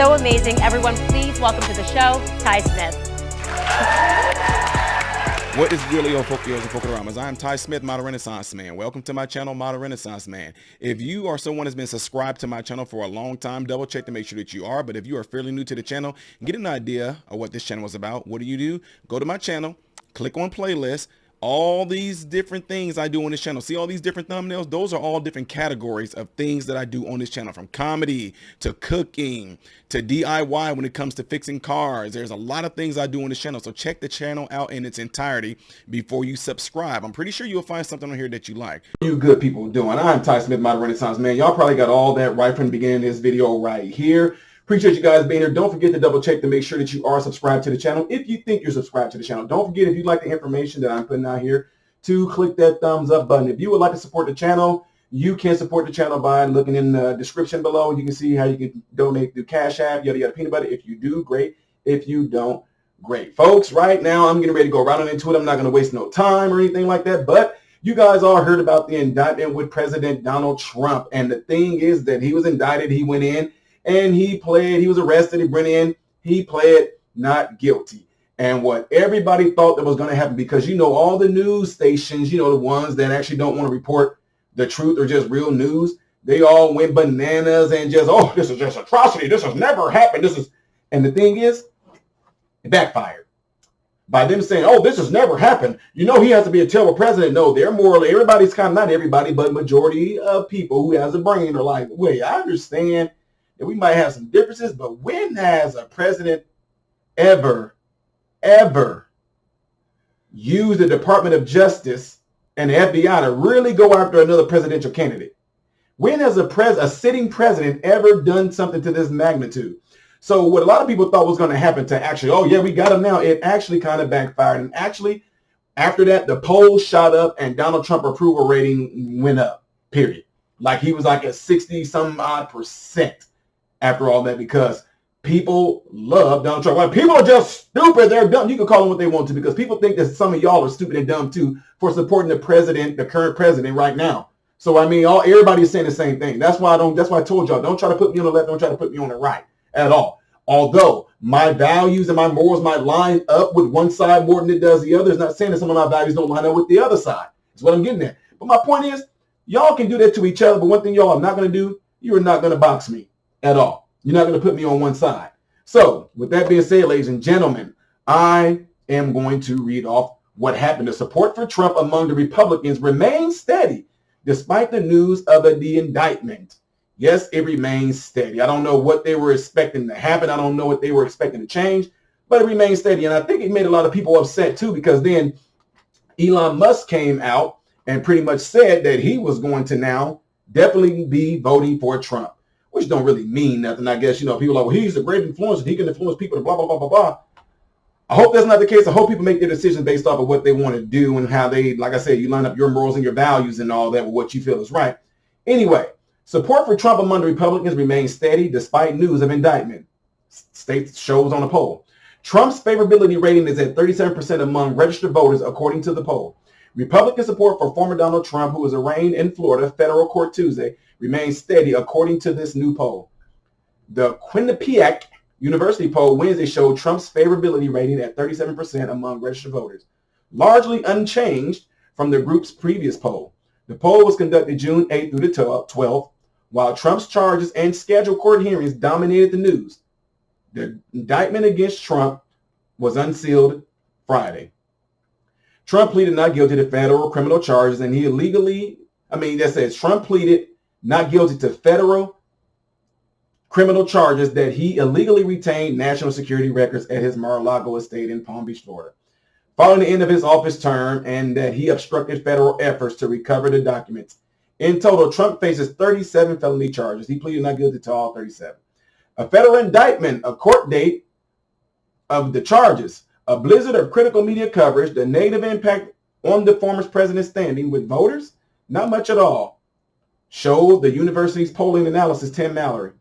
so amazing. Everyone, please welcome to the show, Ty Smith. What is really Focoramas? I'm Ty Smith, Model Renaissance Man. Welcome to my channel, Model Renaissance Man. If you are someone who's been subscribed to my channel for a long time, double check to make sure that you are. But if you are fairly new to the channel and get an idea of what this channel is about, what do? Go to my channel, click on playlist. All these different things I do on this channel. See all these different thumbnails? Those are all different categories of things that I do on this channel, from comedy to cooking to DIY when it comes to fixing cars. There's a lot of things I do on this channel. So check the channel out in its entirety before you subscribe. I'm pretty sure you'll find something on here that you like. You good people doing? I'm Ty Smith, Model Renaissance Man. Y'all probably got all that right from the beginning of this video right here. Appreciate you guys being here. Don't forget to double check to make sure that you are subscribed to the channel. If you think you're subscribed to the channel, don't forget, if you like the information that I'm putting out here, to click that thumbs up button. If you would like to support the channel, you can support the channel by looking in the description below. You can see how you can donate through Cash App, yada yada peanut butter. If you do, great. If you don't, great. Folks, right now I'm getting ready to go right on into it. I'm not going to waste no time or anything like that, but you guys all heard about the indictment with President Donald Trump. And the thing is that he was indicted. He went in and he was arrested, he went in, he pled not guilty. And what everybody thought that was going to happen, because, you know, all the news stations, you know, the ones that actually don't want to report the truth or just real news, they all went bananas and just, oh, this is just atrocity. This has never happened. And the thing is, it backfired. By them saying, oh, this has never happened, you know, he has to be a terrible president. No, they're morally, everybody's kind of, not everybody, but majority of people who has a brain are like, wait, I understand that we might have some differences, but when has a president ever used the Department of Justice and the FBI to really go after another presidential candidate? When has a sitting president ever done something to this magnitude? So what a lot of people thought was going to happen to actually, oh yeah, we got him now, it actually kind of backfired. And actually, after that, the polls shot up and Donald Trump approval rating went up, period. Like he was like at 60-some-odd% after all that, because people love Donald Trump. Like, people are just stupid. They're dumb. You can call them what they want to, because people think that some of y'all are stupid and dumb too for supporting the president, the current president right now. So I mean, everybody's saying the same thing. That's why I told y'all, don't try to put me on the left, don't try to put me on the right at all. Although my values and my morals might line up with one side more than it does the other. It's not saying that some of my values don't line up with the other side. That's what I'm getting at. But my point is, y'all can do that to each other. But one thing y'all are not going to do, you are not going to box me at all. You're not going to put me on one side. So with that being said, ladies and gentlemen, I am going to read off what happened. The support for Trump among the Republicans remains steady despite the news of the indictment. Yes, it remains steady. I don't know what they were expecting to happen. I don't know what they were expecting to change, but it remains steady. And I think it made a lot of people upset too, because then Elon Musk came out and pretty much said that he was going to now definitely be voting for Trump, which don't really mean nothing. I guess, you know, people are like, well, he's a great influencer. He can influence people to blah, blah, blah, blah, blah. I hope that's not the case. I hope people make their decisions based off of what they want to do and how they, like I said, you line up your morals and your values and all that with what you feel is right. Anyway, support for Trump among the Republicans remains steady despite news of indictment. State shows on a poll. Trump's favorability rating is at 37% among registered voters, according to the poll. Republican support for former Donald Trump, who was arraigned in Florida federal court Tuesday, remains steady, according to this new poll. The Quinnipiac University poll Wednesday showed Trump's favorability rating at 37% among registered voters, largely unchanged from the group's previous poll. The poll was conducted June 8th through the 12th, while Trump's charges and scheduled court hearings dominated the news. The indictment against Trump was unsealed Friday. Trump pleaded not guilty to federal criminal charges, and Trump pleaded not guilty to federal criminal charges that he illegally retained national security records at his Mar-a-Lago estate in Palm Beach, Florida, following the end of his office term, and that he obstructed federal efforts to recover the documents. In total, Trump faces 37 felony charges. He pleaded not guilty to all 37. A federal indictment, a court date of the charges, a blizzard of critical media coverage, the negative impact on the former president's standing with voters, not much at all, showed the university's polling analysis, Tim Mallory.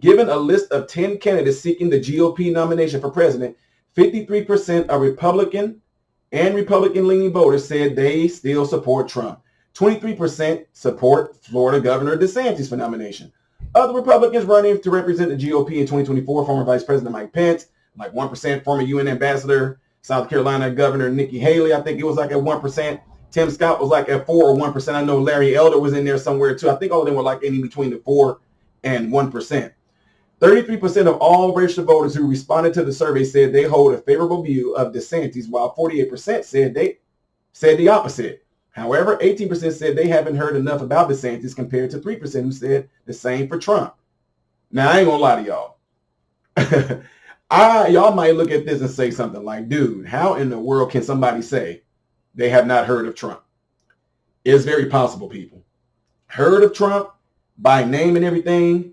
Given a list of 10 candidates seeking the GOP nomination for president, 53% of Republican and Republican-leaning voters said they still support Trump. 23% support Florida Governor DeSantis for nomination. Other Republicans running to represent the GOP in 2024, former Vice President Mike Pence, like 1%, former UN Ambassador, South Carolina Governor Nikki Haley, I think it was like at 1%. Tim Scott was like at 4 or 1%. I know Larry Elder was in there somewhere too. I think all of them were like in between the 4 and 1%. 33% of all registered voters who responded to the survey said they hold a favorable view of DeSantis, while 48% said the opposite. However, 18% said they haven't heard enough about DeSantis compared to 3% who said the same for Trump. Now, I ain't gonna lie to y'all. Y'all might look at this and say something like, dude, how in the world can somebody say they have not heard of Trump? It's very possible, people. Heard of Trump by name and everything?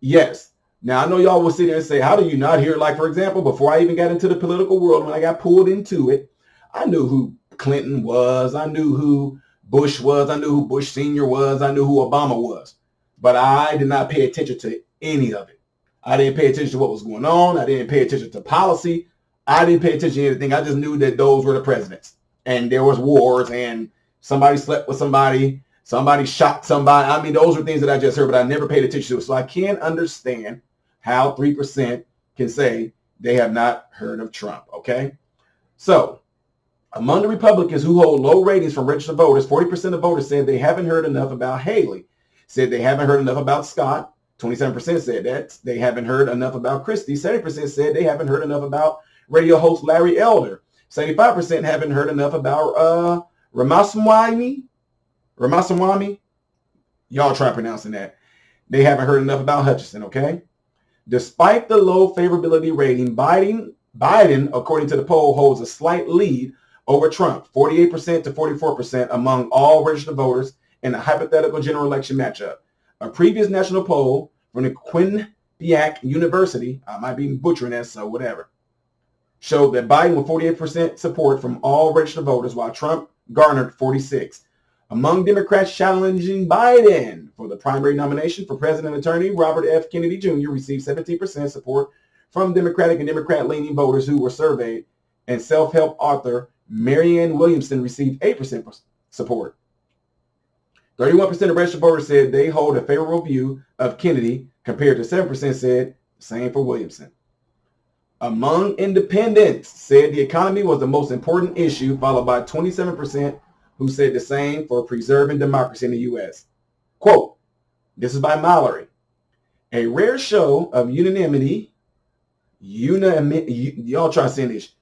Yes. Now, I know y'all will sit there and say, how do you not hear? Like, for example, before I even got into the political world, when I got pulled into it, I knew who Clinton was. I knew who Bush was. I knew who Bush Sr. was. I knew who Obama was. But I did not pay attention to any of it. I didn't pay attention to what was going on. I didn't pay attention to policy. I didn't pay attention to anything. I just knew that those were the presidents. And there was wars and somebody slept with somebody. Somebody shot somebody. I mean, those are things that I just heard, but I never paid attention to. So I can't understand how 3% can say they have not heard of Trump, okay? So among the Republicans who hold low ratings from registered voters, 40% of voters said they haven't heard enough about Haley, said they haven't heard enough about Scott. 27% said that they haven't heard enough about Christie. 70% said they haven't heard enough about radio host Larry Elder. 75% haven't heard enough about Ramaswamy. Y'all try pronouncing that. They haven't heard enough about Hutchinson, okay? Despite the low favorability rating, Biden, according to the poll, holds a slight lead over Trump, 48% to 44% among all registered voters in a hypothetical general election matchup. A previous national poll from the Quinnipiac University, I might be butchering that, so whatever, showed that Biden with 48% support from all registered voters, while Trump garnered 46%. Among Democrats challenging Biden for the primary nomination for president attorney, Robert F. Kennedy Jr. received 17% support from Democratic and Democrat-leaning voters who were surveyed, and self-help author Marianne Williamson received 8% support. 31% of registered voters said they hold a favorable view of Kennedy, compared to 7% said the same for Williamson. Among independents said the economy was the most important issue, followed by 27% who said the same for preserving democracy in the U.S. Quote, this is by Mallory. A rare show of unanimity, y'all try to say this,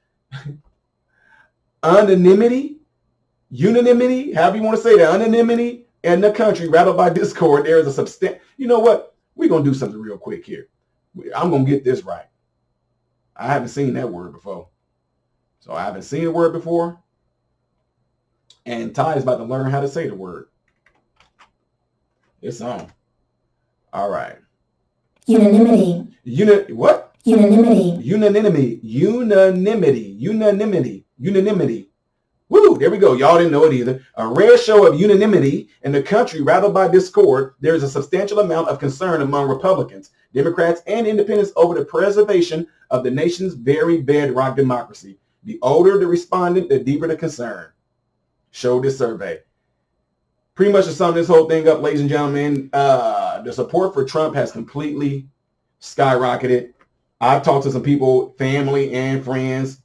unanimity, however you want to say that, unanimity in the country rattled by discord. There is a substantial, you know what? We're going to do something real quick here. I'm going to get this right. I haven't seen that word before. So I haven't seen the word before. And Ty is about to learn how to say the word. It's on. All right. Unanimity. What? Unanimity. Unanimity. Woo, there we go. Y'all didn't know it either. A rare show of unanimity in the country rattled by discord. There is a substantial amount of concern among Republicans, Democrats, and independents over the preservation of the nation's very bedrock democracy. The older the respondent, the deeper the concern, showed this survey. Pretty much to sum this whole thing up, ladies and gentlemen, the support for Trump has completely skyrocketed. I've talked to some people, family and friends,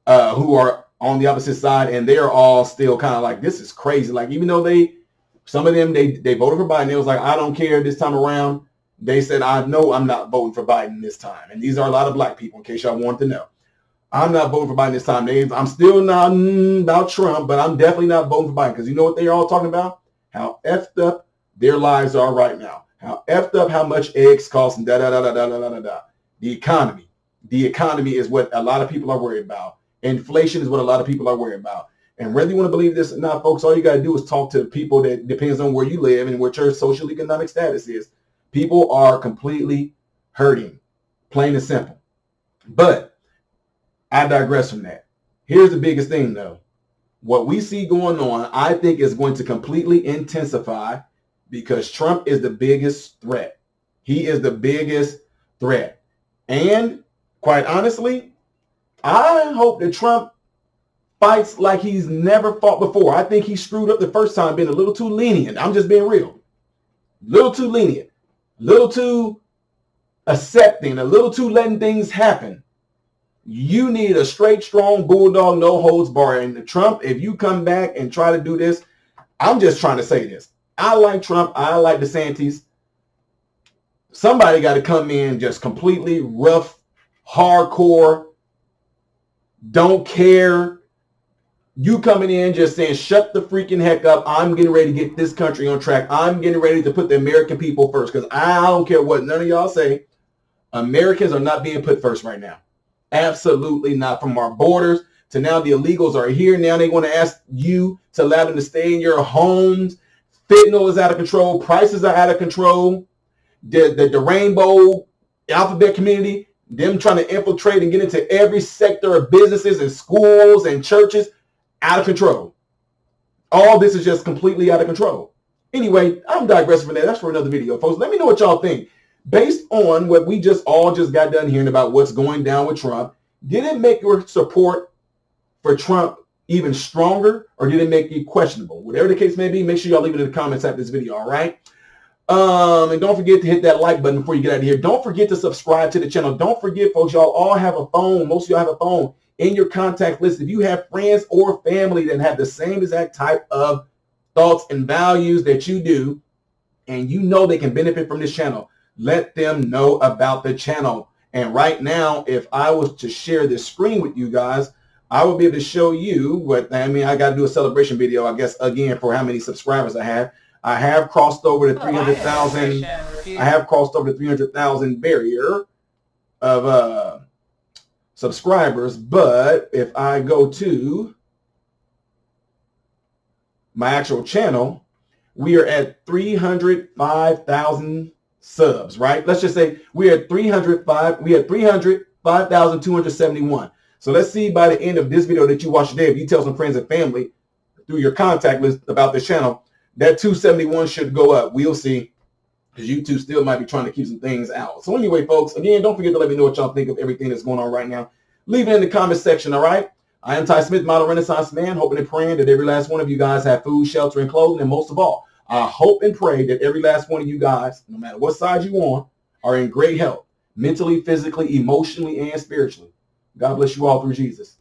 who are on the opposite side, and they're all still kind of like, this is crazy. Like, even though some of them voted for Biden, it was like, I don't care this time around. They said, I know I'm not voting for Biden this time. And these are a lot of black people, in case y'all want to know. I'm not voting for Biden this time. I'm still not about Trump, but I'm definitely not voting for Biden, because you know what they're all talking about? How effed up their lives are right now. How effed up how much eggs cost and da-da-da-da-da-da-da-da. The economy. The economy is what a lot of people are worried about. Inflation is what a lot of people are worried about. And whether you want to believe this or not, folks, all you got to do is talk to people that depends on where you live and what your social economic status is. People are completely hurting, plain and simple. But I digress from that. Here's the biggest thing, though. What we see going on, I think, is going to completely intensify, because Trump is the biggest threat. He is the biggest threat. And quite honestly, I hope that Trump fights like he's never fought before. I think he screwed up the first time, being a little too lenient. I'm just being real. A little too lenient. little too accepting, a little too letting things happen. You need a straight, strong bulldog, no holds bar. And Trump, if you come back and try to do this, I'm just trying to say this. I like Trump. I like DeSantis. Somebody got to come in just completely rough, hardcore, don't care. You coming in just saying, shut the freaking heck up. I'm getting ready to get this country on track. I'm getting ready to put the American people first, because I don't care what none of y'all say. Americans are not being put first right now. Absolutely not. From our borders to now the illegals are here. Now they want to ask you to allow them to stay in your homes. Fentanyl is out of control. Prices are out of control. The rainbow alphabet community, them trying to infiltrate and get into every sector of businesses and schools and churches, out of control. All this is just completely out of control. Anyway, I'm digressing from that. That's for another video, folks. Let me know what y'all think. Based on what we just got done hearing about what's going down with Trump, did it make your support for Trump even stronger, or did it make you questionable? Whatever the case may be, make sure y'all leave it in the comments after this video, all right? And don't forget to hit that like button before you get out of here. Don't forget to subscribe to the channel. Don't forget, folks, y'all all have a phone. Most of y'all have a phone in your contact list. If you have friends or family that have the same exact type of thoughts and values that you do, and you know they can benefit from this channel, let them know about the channel. And right now, if I was to share this screen with you guys, I would be able to show you what, I mean, I got to do a celebration video, I guess, again, for how many subscribers I have. I have crossed over the 300,000. I have crossed over the 300,000 barrier of subscribers. But if I go to my actual channel, we are at 305,000 subs, right? Let's just say we are at 305,271. So let's see by the end of this video that you watch today, if you tell some friends and family through your contact list about this channel, that 271 should go up. We'll see, because YouTube still might be trying to keep some things out. So anyway, folks, again, don't forget to let me know what y'all think of everything that's going on right now. Leave it in the comment section, all right? I am Ty Smith, model Renaissance man, hoping and praying that every last one of you guys have food, shelter, and clothing. And most of all, I hope and pray that every last one of you guys, no matter what side you're on, are in great health, mentally, physically, emotionally, and spiritually. God bless you all through Jesus.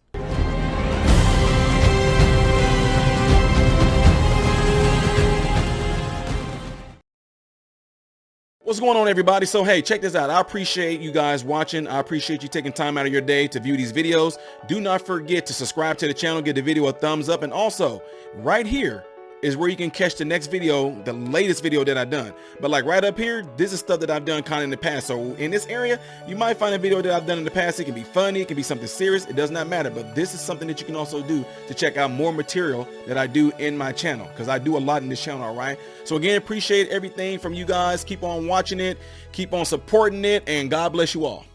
What's going on, everybody? So, hey, check this out. I appreciate you guys watching. I appreciate you taking time out of your day to view these videos. Do not forget to subscribe to the channel, give the video a thumbs up, and also right here is where you can catch the next video, the latest video that I've done. But like right up here, this is stuff that I've done kind of in the past. So in this area, you might find a video that I've done in the past. It can be funny, it can be something serious. It does not matter. But this is something that you can also do to check out more material that I do in my channel, because I do a lot in this channel, all right? So again, appreciate everything from you guys. Keep on watching it, keep on supporting it, and God bless you all.